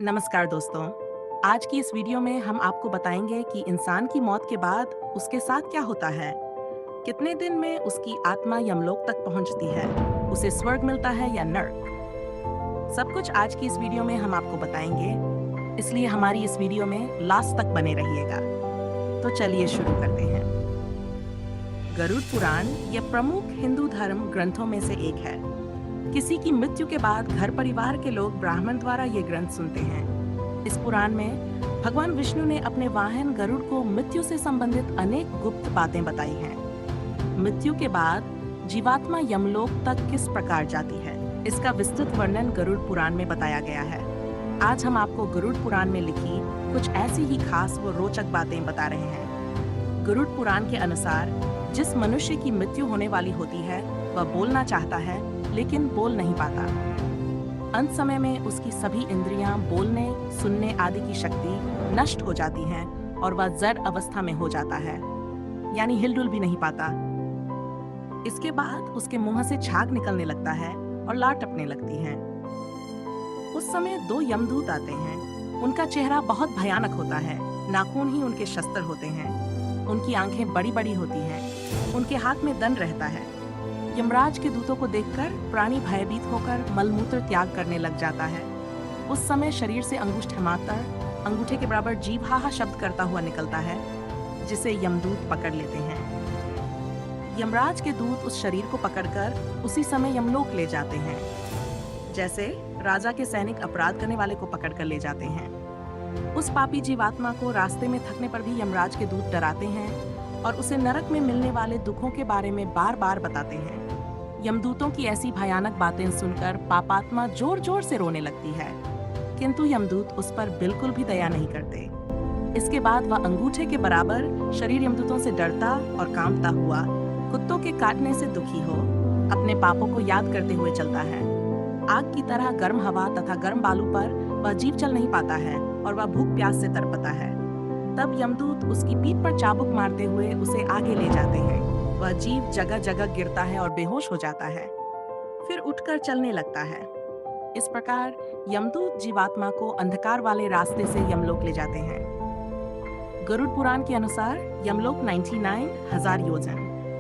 नमस्कार दोस्तों। आज की इस वीडियो में हम आपको बताएंगे कि इंसान की मौत के बाद उसके साथ क्या होता है। कितने दिन में उसकी आत्मा यमलोक तक पहुंचती है, उसे स्वर्ग मिलता है या नर्क। सब कुछ आज की इस वीडियो में हम आपको बताएंगे, इसलिए हमारी इस वीडियो में लास्ट तक बने रहिएगा। तो चलिए शुरू करते हैं। गरुड़ पुराण यह प्रमुख हिंदू धर्म ग्रंथों में से एक है। किसी की मृत्यु के बाद घर परिवार के लोग ब्राह्मण द्वारा ये ग्रंथ सुनते हैं। इस पुराण में भगवान विष्णु ने अपने वाहन गरुड़ को मृत्यु से संबंधित अनेक गुप्त बातें बताई हैं। मृत्यु के बाद जीवात्मा यमलोक तक किस प्रकार जाती है, इसका विस्तृत वर्णन गरुड़ पुराण में बताया गया है। आज हम आपको गरुड़ पुराण में लिखी कुछ ऐसी ही खास व रोचक बातें बता रहे हैं। गरुड़ पुराण के अनुसार जिस मनुष्य की मृत्यु होने वाली होती है वह बोलना चाहता है लेकिन बोल नहीं पाता। अंत समय में उसकी सभी इंद्रियां बोलने, सुनने आदि की शक्ति नष्ट हो जाती हैं और वह जड़ अवस्था में हो जाता है, यानी हिलडुल भी नहीं पाता। इसके बाद उसके मुंह से झाग निकलने लगता है और लार टपने लगती है। उस समय दो यमदूत आते हैं। उनका चेहरा बहुत भयानक होता है, नाखून ही उनके शस्त्र होते हैं। उनकी आंखें बड़ी बड़ी होती हैं, उनके हाथ में दंड रहता है। यमराज के दूतों को देखकर प्राणी भयभीत होकर मलमूत्र त्याग करने लग जाता है। उस समय शरीर से अंगुष्ठ हिमातर अंगूठे के बराबर जीभ हाहा शब्द करता हुआ निकलता है, जिसे यमदूत पकड़ लेते हैं। यमराज के दूत उस शरीर को पकड़कर उसी समय यमलोक ले जाते हैं, जैसे राजा के सैनिक अपराध करने वाले को पकड़कर ले जाते हैं। उस पापी जीवात्मा को रास्ते में थकने पर भी यमराज के दूत डराते हैं और उसे नरक में मिलने वाले दुखों के बारे में बार बार बताते हैं। यमदूतों की ऐसी भयानक बातें सुनकर पापात्मा जोर जोर से रोने लगती है, किंतु यमदूत उस पर बिल्कुल भी दया नहीं करते। इसके बाद वह अंगूठे के बराबर शरीर यमदूतों से डरता और कांपता हुआ, कुत्तों के काटने से दुखी हो, अपने पापों को याद करते हुए चलता है। आग की तरह गर्म हवा तथा गर्म बालू पर वह जीव चल नहीं पाता है और वह भूख प्यास से तड़पता है। तब यमदूत उसकी पीठ पर चाबुक मारते हुए उसे आगे ले जाते हैं। वह जीव जगह जगह गिरता है और बेहोश हो जाता है, फिर उठकर चलने लगता है। इस प्रकार यमदूत जीवात्मा को अंधकार वाले रास्ते से यमलोक ले जाते हैं। गरुड़ पुराण के अनुसार यमलोक 99,000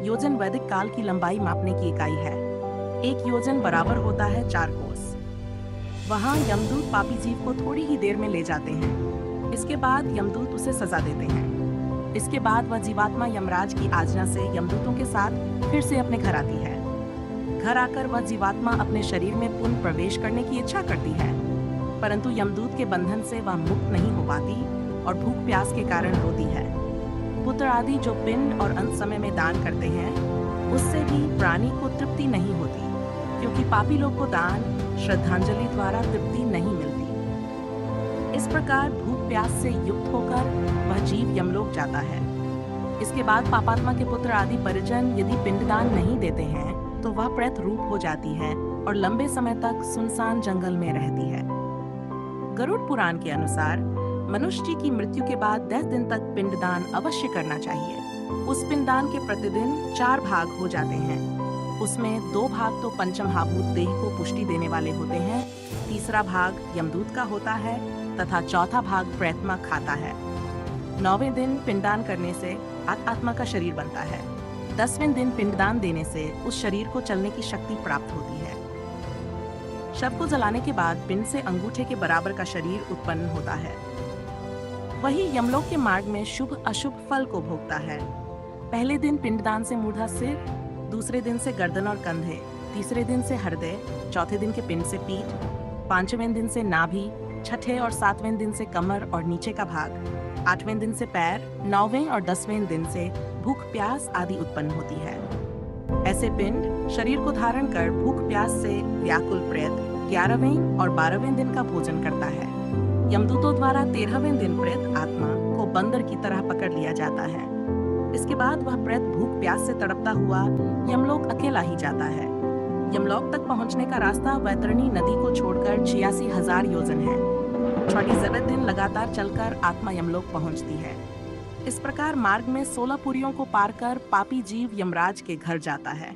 योजन वैदिक काल की लंबाई मापने की इकाई है। एक योजन बराबर होता है 4 कोस। वहां यमदूत पापी जीव को थोड़ी ही देर में ले जाते हैं। इसके बाद यमदूत उसे सजा देते हैं। इसके बाद वह जीवात्मा यमराज की आज्ञा से यमदूतों के साथ फिर से अपने घर आती है। घर आकर वह जीवात्मा अपने शरीर में पुनः प्रवेश करने की इच्छा करती है, परंतु यमदूत के बंधन से वह मुक्त नहीं हो पाती और भूख प्यास के कारण रोती है। पुत्र आदि जो पिंड और अंत समय में दान करते हैं, उससे भी प्राणी को तृप्ति नहीं होती, क्योंकि पापी लोग को दान श्रद्धांजलि द्वारा तृप्ति नहीं मिलती। इस प्रकार भूख प्यास से युक्त होकर वह जीव यमलोक जाता है। इसके बाद पापात्मा के पुत्र आदि परिजन यदि पिंडदान नहीं देते हैं तो वह प्रेत रूप हो जाती है और लंबे समय तक सुनसान जंगल में रहती है। गरुड़ पुराण के अनुसार मनुष्य की मृत्यु के बाद 10 दिन तक पिंडदान अवश्य करना चाहिए। उस पिंडदान के प्रतिदिन 4 भाग हो जाते हैं। उसमें 2 भाग तो पंचमहाभूत देह को पुष्टि देने वाले होते हैं, तीसरा भाग यमदूत का होता है तथा चौथा भाग प्रेतमा खाता है। 9वें दिन पिंडदान करने से आत्मा का शरीर बनता है। 10वें दिन पिंडदान देने से उस शरीर को चलने की शक्ति प्राप्त होती है। शव को जलाने के बाद पिंड से अंगूठे के बराबर का शरीर उत्पन्न होता है। वही यमलोक के मार्ग में शुभ अशुभ फल को भोगता है। पहले दिन पिंडदान से मूढ़ा सिर, दूसरे दिन से गर्दन और कंधे, तीसरे दिन से हृदय, चौथे दिन के पिंड से पीठ, 5वें दिन से नाभि, छठे और 7वें दिन से कमर और नीचे का भाग, 8वें दिन से पैर, 9वें और 10वें दिन से भूख प्यास आदि उत्पन्न होती है। ऐसे पिंड शरीर को धारण कर भूख प्यास से व्याकुल प्रेत 11वें और 12वें दिन का भोजन करता है। यमदूतों द्वारा 13वें दिन प्रेत आत्मा को बंदर की तरह पकड़ लिया जाता है। इसके बाद वह प्रेत भूख प्यास से तड़पता हुआ यमलोक अकेला ही जाता है। यमलोक तक पहुंचने का रास्ता वैतरणी नदी को छोड़कर 86,000 योजन है। 47 दिन लगातार चलकर आत्मा यमलोक पहुंचती है। इस प्रकार मार्ग में 16 पुरियों को पार कर पापी जीव यमराज के घर जाता है।